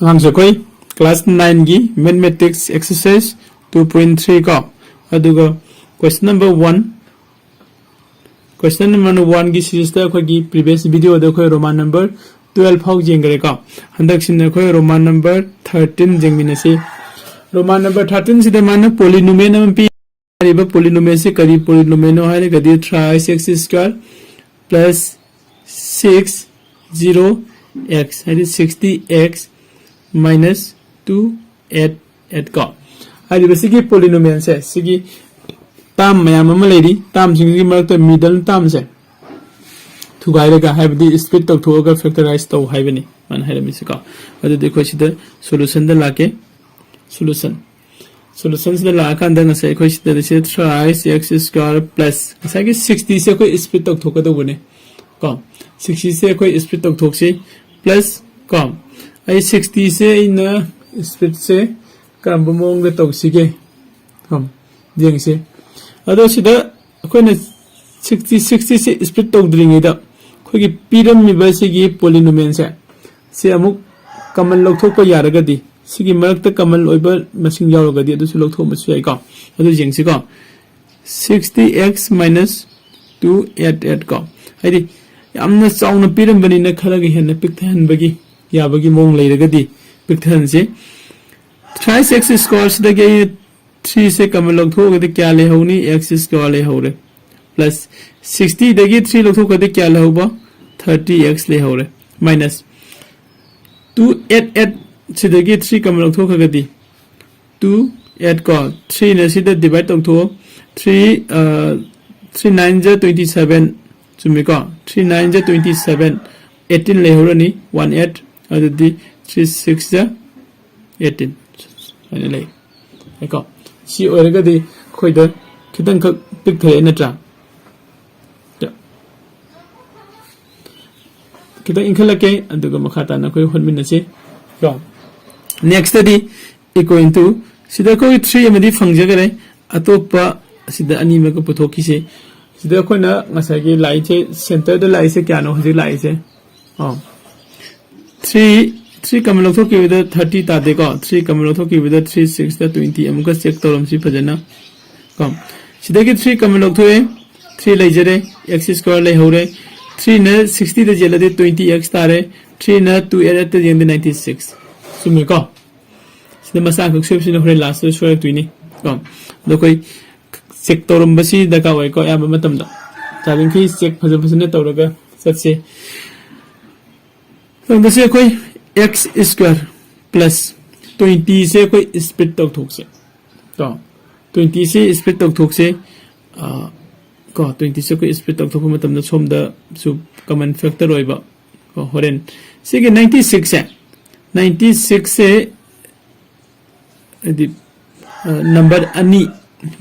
हम से कोई क्लास 9 की मैथमेटिक्स एक्सरसाइज 2.3 का अदुगा क्वेश्चन नंबर 1 क्वेश्चन नंबर 1 की सीरीज ता की प्रीवियस वीडियो दा कोई रोमान नंबर 12 फाउ जेंगरे का हंदक सिन कोई रोमान नंबर 13 जेंगमिनसे रोमान नंबर 13 सिदे माने पॉलिनोमियल नम पी रिबा पॉलिनोमियल से करी पॉलिनोमियल नो हारे गदि thrice x square plus 6 0 x हारे 60x minus 2 8 का हारे बसिगी पॉलिनोमियल से सिगी ताम मयाम अमा लेदी ताम सिंगी मरक मिडल ताम से थुगाइरेगा हाइबदी स्प्लिट तौथोगा फैक्टराइज तौ हाइबनी मान हाइरमिसिका अदु देखो सिदा सॉल्यूशन द लाके सॉल्यूशन से लाकांदा ngasai khoi sida se thrice x square plus ngasai ki 60 se khoi split tok thoka do bune ko 60 se khoi split tok thok se plus ko ai 60 se ina split se kam bomong da tok sige kom jeng se ado sida khoi na 60 se split tok dringi da khoi ki piram mi ba se gi polynomial se amuk kamal lok thok pa yaraga di सिगी मरकता कमल ओइबा मसिंग यावगदि अदुसु लौथो मसु याइ का अदु जेंगसि का 60x - 288 का हाइदि यामना चाउना पिरमबनि न खलगि हेन पिकथहनबगि याबगि मोंग लेरगदि पिकथहनसे thrice x square सिदगे 3 से कमल लौथोगदि क्या ले हौनी x square ले हौरे प्लस 60 दगी 3 लौथोगदि क्या ले हौबा 30x ले हौरे माइनस 288 सिदगी 3 कमल लौथोखगदि 2 8 को 3 ने सिदा डिवाइड तौथो 3 9 जा 27 चुमी को 3 9 जा 27 18 लेहरनी 18 अदि 3 6 जा 18 अने ले एको सी ओरगदि खोइद खितन ख पिक थे नत्रा खितन इनखलके अदुगा मखाता न खोइ होनमिनसे को नेक्स्ट दी इक्वल टू सिदा कोई 3 अमदी फंगजगरे अतोपा सिदा अनि मक पुथोकिसे सिदा कोना ngसागी लाइसे सेंटर द लाइसे क्यानो हजि लाइसे 3 कमल थोकी विद 30 तादे को 3 कमल थोकी विद 3 6 द 20 अमुका चेक तोरम सि फजना कम सिदा के 3 कमल थोए 3 लेजरे x स्क्वायर ले होरे 3 न 60 द जेलदे 20x तारे 3 न 2 8 द जेंदे 96 सुमी को सिदा मसा को सेप्शन होरे लास्ट सोरे तुइनी को दो कोई चेक तोरम बसी दका वय को या मतम द चाबिन की चेक फजन फजन तोरगा सच्चे तो दसे कोई x स्क्वायर प्लस 20 से कोई स्प्लिट तक थोक से तो 20 से स्प्लिट तक थोक से को 20 से कोई स्प्लिट तक थोक मतम द सोम द सु कॉमन फैक्टर होइबा को होरेन सिगे 96 है 96 से नंबर अनि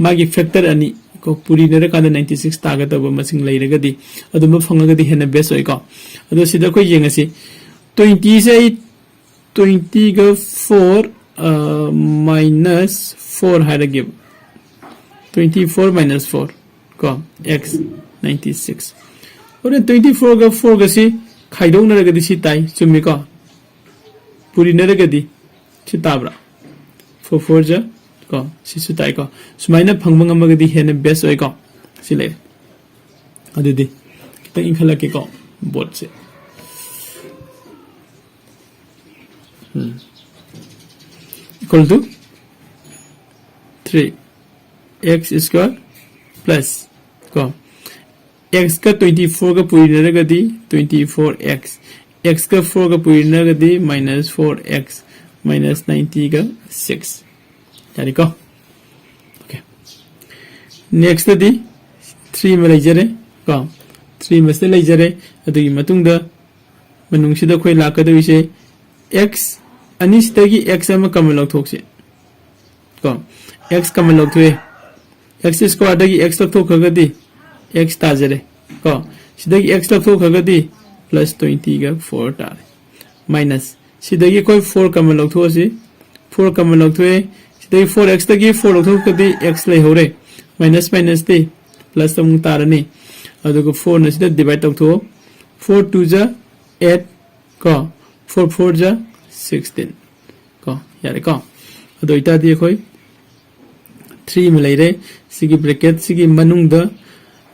मागी फैक्टर अनि को पूरी नरे कान 96 तागा तब मसिंग लेरगदि अदुम फंगगदि हेन बेस होय को अदो सिदा कोइ येंगसि 20 से 20 का 4 minus 4 हारे गिव 24 minus 4 को x 96 और 24 का 4 का सी खाइदौ नरगदि सी ताई चुमी को पूरी नरगदि सी ताब्रा 4 जा को सी सुताई को सुमाइना फंगबंग अमगदि हेन बेस होय को सिले अदुदि त इनखला के को बोर्ड से equal to 3 x square plus को x का 24 का पूरी नरगदि 24x x का 4 का पूरी नरगदि minus 4x minus 90 का 6 यानी को ओके नेक्स्ट दी 3 में लेजरे को 3 में से लेजरे अदुगी मतुंग द मनुंग सिदा खोइ लाकदो विसे x अनिस्तगी x अमा कमल लौथोकसे को x कमल लौथोए x स्क्वायर दगी x लौथोखगदि x ताजरे को सिदगी x लौथोखगदि प्लस 20 का 4 तारे माइनस सिदगी कोई 4 कमल लौथोसे 4 कमल लौथोए सिदगी 4x दगी 4 लौथोखगदि x ले होरे माइनस माइनस दे प्लस तम तारने अदुगो 4 न सिदा डिवाइड तौथो 4 2 जा 8 को 4 4 जा 16 ko yare ko ado ita di khoi 3 ma lai re sigi bracket sigi manung da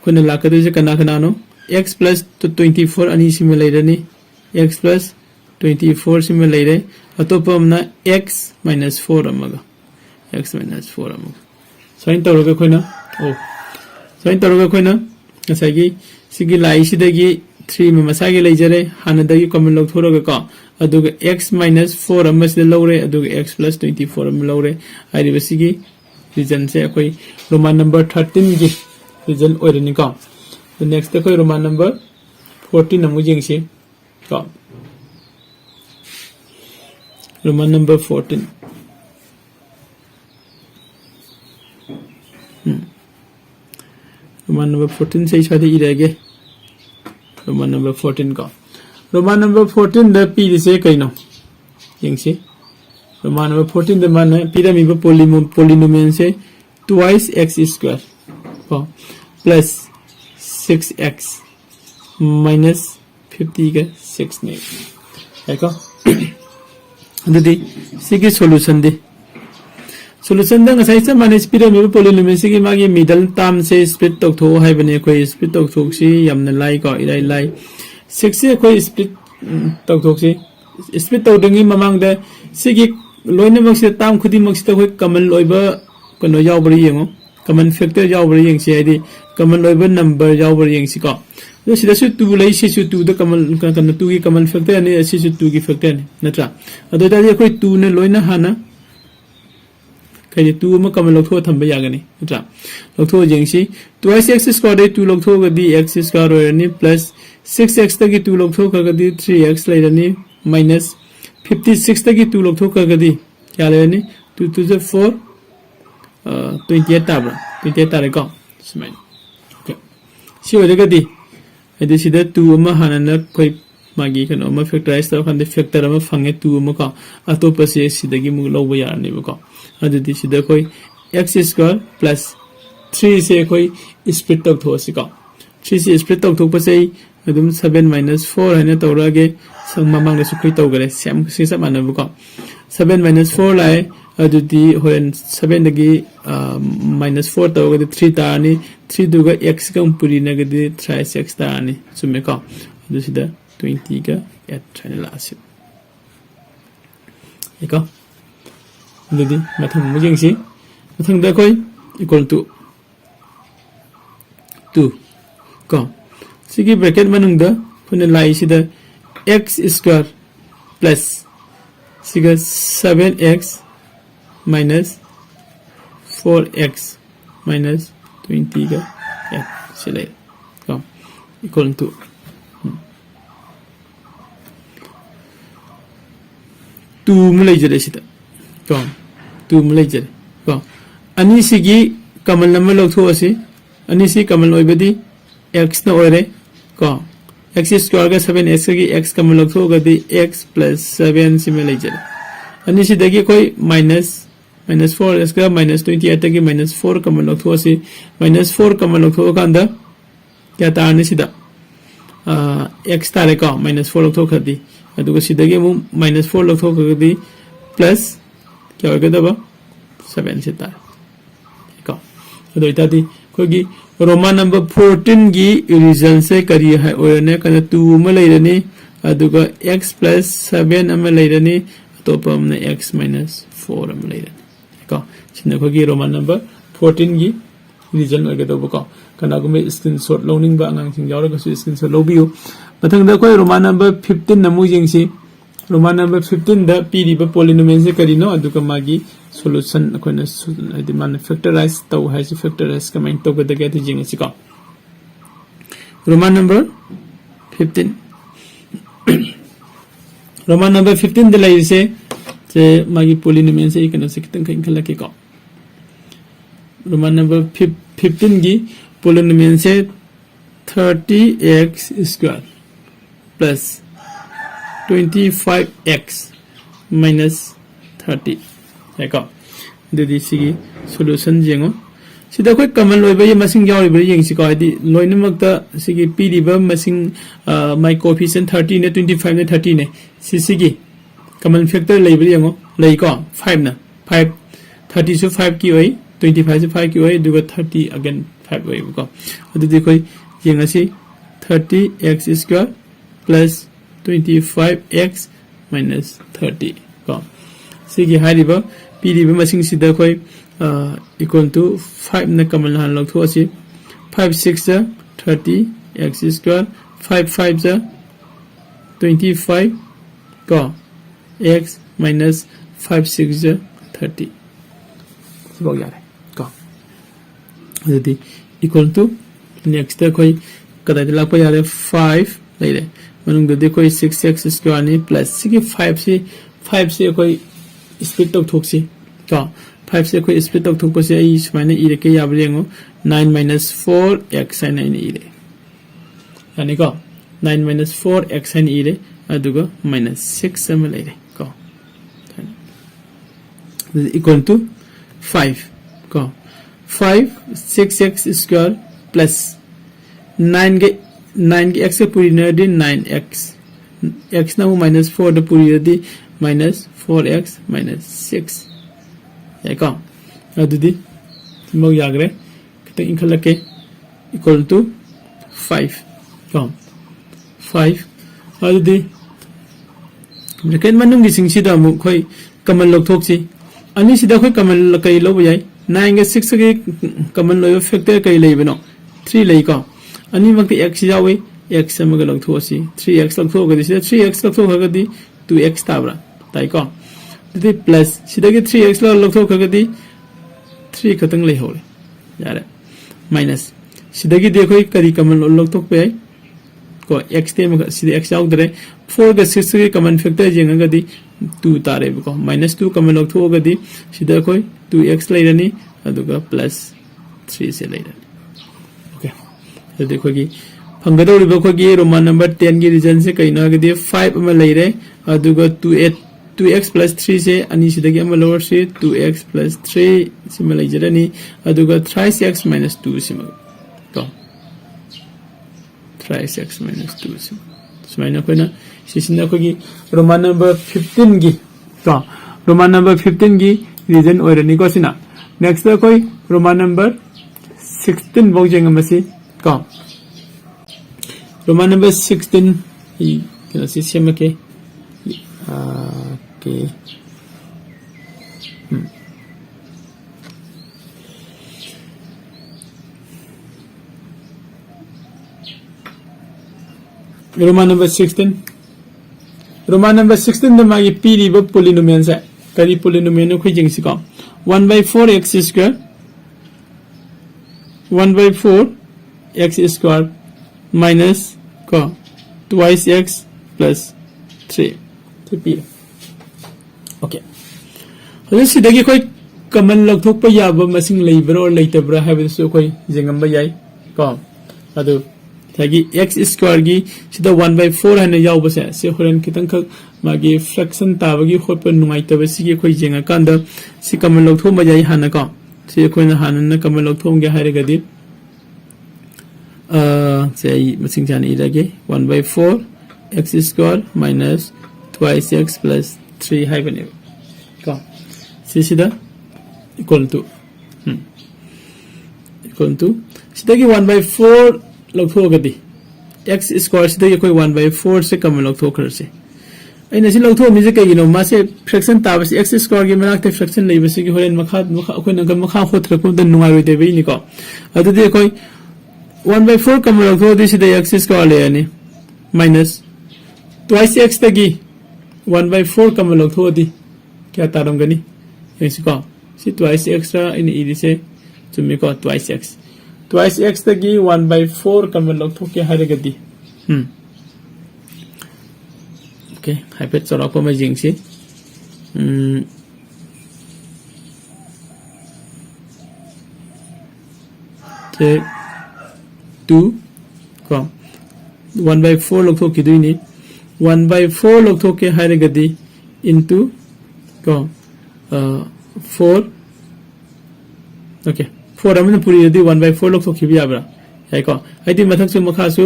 khona la ka de je kana kana no x plus 24 ani si ma lai re ni x plus 24 si ma lai re atopa amna x minus 4 amaga x minus 4 amaga sain tawra khoina oh sain tawra khoina asagi sigi lai si dagi 3 ma masagi lai jare hana dagi common log thora ga ka aduga x minus 4 amas de lore aduga x plus 24 am lore ai ri sigi region se koi roman number 13 gi region oirani ka the next koi roman number 14 amu jing si ka roman number 14 roman number 14 se chade irage roman number 14 ka roman number 14 da p se kaino jing si roman number 14 the man pyramid polynomial say twice x square plus 6x minus 50 का 6 नहीं है क्या अंदर सिगी solution दे solution दंग size माने pyramid polynomial सिगी मागे middle term से split तक थो है बने कोई split तक थोक सी यमने लाई का इलाई लाई 6 से कोई split तक थोक सी split तक दंगी ममांग दे सिगी लोइने मक्से ताम खुदी मक्से तो कोई कमल लोइबा कनो जाओ बड़ी यंगो कमन फैक्टर जाओ बड़ी यंग से आइडी कमल लोइबा नंबर जाओ बड़ी यंग सिका तो सीधा से 2 लाई से 2 द कमल कनो 2 की कमल फैक्टर ने से 2 की फैक्टर ने नत्रा अदो दादी कोई 2 ने लोइना हाना कहीं 2 में कमल लोग थो थंबे यागनी नत्रा लोग थो यंग सी 2x स्क्वायर दे 2 लोग थो गदी x स्क्वायर होरनी प्लस 6x तक की 2 लोग थो गदी 3x लाइरनी माइनस 56 तक की 2 लोग थोक करके क्या ले नहीं 2 2 से 4 28 ताबरा 28 तारे का स्माइल ओके सी हो जाएगा दी यदि सीधा 2 अम्मा हाना न कोई मागी कनो अम्मा फैक्टराइज तो खाने फैक्टर अम्मा फंगे 2 अम्मा का अतो पसे सीधा की मुग लोग यार नहीं बका यदि सीधा कोई x स्क्वायर प्लस 3 से कोई स्प्लिट तक थो सिका 3 से स्प्लिट तक थो पसे अदुम 7 minus 4 है ना तो रागे संगमांग ने सुखी तो करे सेम सिसा माने बुका 7 minus 4 लाए अदुदी होन 7 दगी -4 तो गदे 3 तानी 3 दुगा x का पुरी ने गदे 3x तानी सुमे का दुसिदा 20 का 8 थाने लासे एका दुदी मथंग मुजिंग सी मथंग दा कोई इक्वल टू 2 का सिगी ब्रैकेट मनंग दा फुने लाई सिदा x square plus 7x minus 4x minus 20 का चले कम इक्वल टू 2 मुले जरे सिदा कम 2 मुले जरे कम अनि सिगी कमल नंबर लोग थो असी अनि सी कमल ओइबदी x न ओरे कम x स्क्वायर का 7x की x का मतलब होगा दी x plus 7 से में ले चले अन्य से देखिए कोई -4 का -28 तक की -4 का मतलब होगा सी -4 का मतलब होगा अंदर क्या तारने सीधा x तारे का -4 लोग होगा दी अदुको सीधा के वो -4 लोग होगा दी प्लस क्या होगा दबा 7 से तार का अदो इतना दी कोई रोमान नंबर 14 की रिजल्ट से करी है और ने कने 2 में ले रनी अदुगा x plus 7 में ले रनी तो पम ने x minus 4 में ले रनी का सिने को की रोमान नंबर 14 की रिजल्ट अगे तो बका कना को में स्क्रीनशॉट लोनिंग बा अंग सिंग यावर को स्क्रीनशॉट लो बियो मथंग दा कोई रोमान नंबर 15 नमु जिंग सी रोमान नंबर 15 दा पीरिबा पोलिनोमियल से करी नो अदुगा मागी solution अखोने हदि मान फैक्टराइज तो है से फैक्टराइज कमेंट तो गदे के जिंग सिका रोमान नंबर 15 रोमान नंबर 15 दलाई से मागी पोलिनोमियल से इकन से कितन कहीं खला के का रोमान नंबर 15 की पोलिनोमियल से 30x square plus 25x minus 30 है का ददी सिगी सॉल्यूशन जेंगो सिदा कोई कमन लोइबा ये मसिंग यावरिबा येंग सिका आदि लोइनमक्ता सिगी पीरिबा मसिंग माय कोएफिशिएंट 30 ने 25 ने 30 ने सिसिगी कमन फैक्टर लेबा येंगो lay ko 5 na 5 30 su 5 ki oi 25 su 5 ki oi duga 30 again 5 oi ko adu de koi yenga si 30x square plus 25x minus 30 ko sigi hariba piriba masing sida koi equal to 5 na kamal han log tho asi 5 6 ja 30 x square 5 5 ja 25 ko x minus 5 6 ja 30 sibog yare ko adi equal to next ta koi kada la ko yare 5 laire manung de koi 6x square ni plus sigi 5 se koi split tok thok si ko 5 से कोई split तक थोक से आई सुमाने इरे के याबरेंगो 9 minus 4x sin ine ire यानी को 9 minus 4x sin ire अदुगा minus 6 सम लेरे को equal to 5 को 5 6x square plus 9 के x से पूरी न दे 9x x ना वो minus 4 द पूरी दे minus 4x minus 6 याको अदुदी मग यागरे कितने इनखल के equal to 5 को 5 अदुदी ब्रैकेट मनुंग की सिंगसी दा मु कोई कमल लोग थोक सी अनि सिदा कोई कमल कई लो बजाय 9 के 6 के कमल लो फैक्टर कई ले बनो 3 ले को अनि मग x जावे x मग लोग थो सी 3x लोग थो गदि सिदा 3x लोग थो गदि 2x ताबरा ताई को दी प्लस सिदा के 3x लोग थो गदि 3 खतंग ले होले यारे माइनस सिदा की देखो करी कमल लोग थो पे को x ते मग सिदा x आउट दरे 4 के 6 के कमन फैक्टर जेंगा गदि 2 तारे को -2 कमन लोग थो गदि सिदा कोई 2x लेरनी अदुगा प्लस 3 से लेरनी ओके तो देखो कि फंगदो रिबो को कि रोमन नंबर 10 की रीजन से कई ना गदि 5 में लेरे अदुगा 2x plus 3 से अनि सिदा के लोअर से 2x plus 3 से में लेजरनी अदुगा thrice x minus 2 से में तो thrice x minus 2 से सुमाइना कोई ना सिसिना को कि रोमन नंबर 15 की तो रोमन नंबर 15 की रीजन और नहीं को सिना नेक्स्ट कोई रोमन नंबर 16 बोल जेंगे मसी को रोमन नंबर 16 ये क्या सिस्टम के के Roman number 16 Roman number 16 the मागी पीरीब पोलिनोमियल से करी पोलिनोमियल को जिंगसी को 1/4x square 1/4x square minus को twice x plus 3 P okay हजर सिदगी कोई कमन लौथोक याब मसिंग लेब्रा और लेतब्रा है कोई जेंगम याई को अदु थागी x स्क्वायर की सिदा 1/4 है याव बसे से होरन कितन ख मागी फ्रैक्शन ताबगी होप नुमाइतब सिगी कोई जेंगा कांदा सि कमन लौथो मजाई हाना को से कोइना हानन कमन लौथोंगे हारेगदी से मसिंग जाने इलागे 1/4 x square minus twice x plus 3 है बने को सीधा equal to सीधा की 1/4 लोग थोक दी x स्क्वायर सीधा ये कोई 1/4 से कम लोग थोक कर से ऐ नसी लोग थोक मिजे कहीं नो मासे फ्रैक्शन ताब से x स्क्वायर के मनाक ते फ्रैक्शन नहीं बस की होरेन मखा कोई नंग मखा होत रखो द नुआई वे देबे नि को अदु दे कोई 1/4 कम लोग थोक दी सीधा x स्क्वायर ले यानी माइनस twice x तकी 1/4 कम लोग थो दी क्या तारम गनी ऐसे को सी twice x रा इन इदी से तुम को twice x तकी 1/4 कम लोग थो के हरे गदी ओके हाइपेट चला को मैं जिंगसी ते 2 को 1/4 लोग थो की दुई 1/4 लोग थोके हारे गदी into को 4 ओके 4 हमने पूरी यदि 1/4 लोग थोकी भी आबरा है को आइति मथक से मखा सु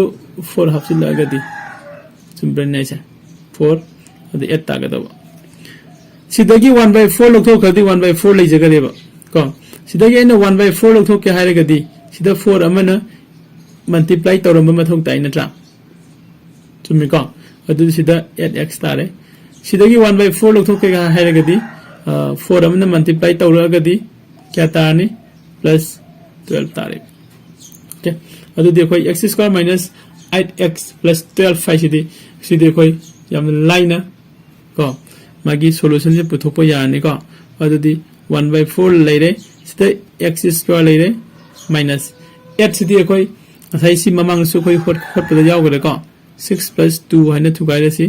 4 हाफसिल लगदी सुम्बन नहीं से 4 अदि 8 तागदब सिदगी 1/4 लौथोखदि 1/4 लेजगरेबा को सिदगी एना 1/4 लौथोके हायरगदि सिदा 4 अमना मल्टीप्लाई तौरम मथौ ताइ नत्रा चुमी को अदु सिदा 8x तारे सिदगी 1/4 लौथोके हायरगदि 4 अमना मल्टीप्लाई तौरगदि क्या तारनी प्लस 12 तारे ओके अदु देखो x² minus 8x plus 12 फाइसिदि सिदि कोई याम लाइना को मागी सॉल्यूशन से पुथोपो यानी को अदुदि 1/4 लेरे सिदा x² लेरे माइनस 8 सिदि कोई असai si mamang su koi hot pada yaw gare ko 6 plus 2 haina thugai si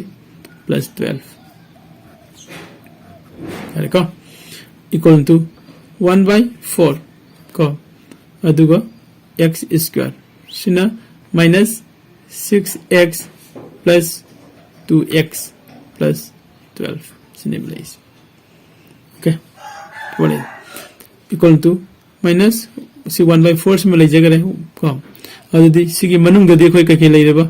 plus 12 are ko equal to 1/4 ko aduga x square sina minus 6x plus 2x plus 12 sine place okay what equal to minus si 1/4 se malai jagare ko अदुदी सिगी मनुंग ददि खोय कके लेरेबा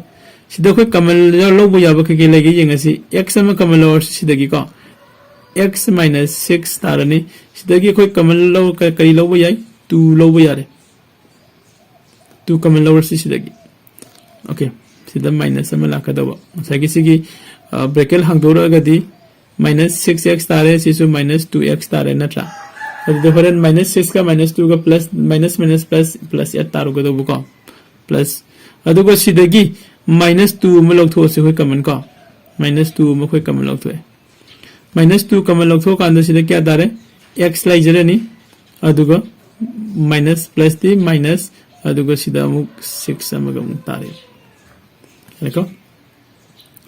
सिदा खोय कमल लोबो याबा कके लेगे यंगसी x अमा कमल और सिदगी को x minus 6 तारनी सिदगी खोय कमल लो कई लोबो याय 2 लोबो यारे 2 कमल लो सिदगी ओके सिदा माइनस अमा लाकदबा सगी सिगी ब्रैकेट हांगदोरगदी minus 6x तारे सिसु minus 2x तारे नत्रा अदुदी होरन minus 6 का minus 2 का प्लस minus minus plus 8 तारुगदबो को प्लस अदुगो सिदगी minus 2 म लौथो से होय कमन को minus 2 म होय कमन लौथो minus 2 कमन लौथो कांद सिदा क्या दारे x लाइजरनी अदुगो minus plus दी minus अदुगो सिदा मु 6 अमगम तारे लेको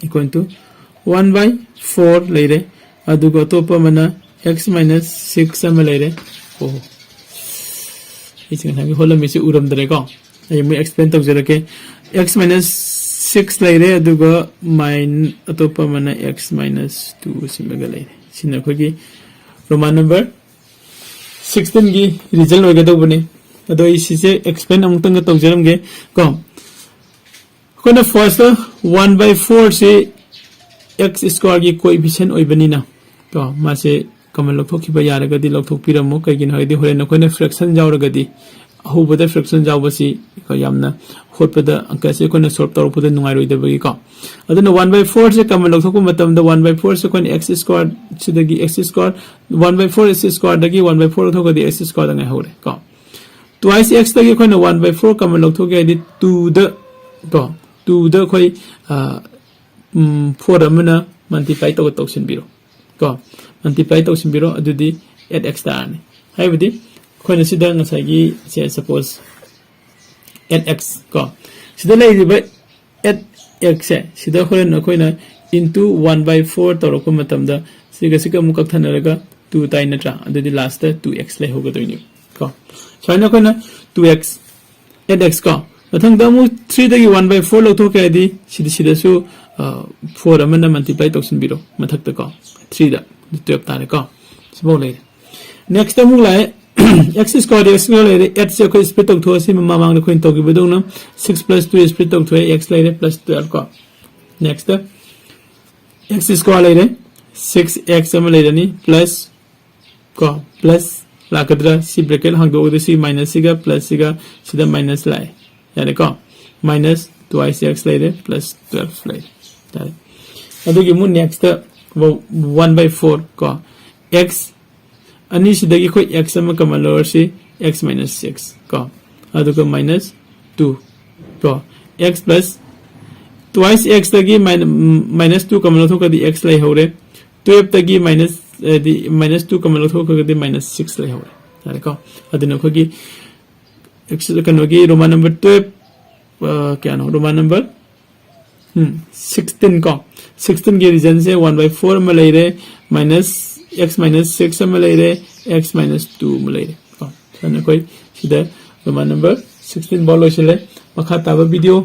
इक्वल टू 1/4 लेरे अदुगो तोप मना x minus 6 अम लेरे ओ इसिंग थांगी होलम मिसि उरम दरे को I may explain to zero okay x minus 6 later aduga min atopa mana x minus 2 simaga later sina khogi roman number 16 gi result hoga do bane ado isi se explain amtang to jeram ge ko kona first 1/4 se x square gi coefficient oibani na to ma se kamal lokthokhi ba yaraga di lokthok piramo kaigin hoidi hore na koina fraction jawraga di ahubada fraction jawbasi ko yamna hotpada anka se ko na solve tawrpada nungai roi debagi ko aduna 1/4 se kamal lokthokku matam da 1/4 se ko x square sidagi x square 1/4 x square dagi 1/4 thokadi x square ngai hore ko twice x dagi ko na 1/4 kamal lokthoki di 2 the to 2 the koi 4 amana multiply to tawsin biro ko multiply tawsin biro adudi 8x tarani haibadi खोने सिदा नसागी से suppose 8x को सिदा लेरिबा 8x से सिदा खोने नखोइना into 1/4 तोरको मतमदा सिगा सिगा मुकक थनरगा 2 ताइ नत्रा अदुदि last 2x ले होगा दोइनि को साइना खोना 2x 8x को मथंग दमु 3 दगी 1/4 लौथोके आदि सिदा सिदासु 4 अमना मल्टीप्लाई तोक्सिन बिरो मथक त को 3 दा 12 तारे को सिबो ले नेक्स्ट अमु लाए x square 8 से कोई स्प्लिट तक थोसी मामांग न कोइन तोगी बदोंना 6 plus 2 स्प्लिट तक थोए x लेरे plus 12 को नेक्स्ट x square लेरे 6x सम लेरे नि plus को plus लाकद्रा सी ब्रैकेट हांगदो दे सी माइनस सिगा प्लस सिगा सिदा माइनस लाए यानी को माइनस 2x लेरे plus 12 लेरे तारे अदुगी मु नेक्स्ट 1/4 को x अनि सिदगी कोई x अमा कमल और से x minus 6 को अदुको minus 2 को x plus twice x तगी minus 2 कमल थो कदी x ले होरे 12 तगी minus 2 कमल थो कदी minus 6 ले होरे तारे को अदुनो खोगी x कनोगी रोमान नंबर 12 क्या नो रोमान नंबर 16 को 16 के रीजन से 1/4 में ले रे minus x minus 6 में ले रहे x minus 2 में ले रहे तो कोई सीधा रोमान नंबर 16 बोलो चले मखा ताबा वीडियो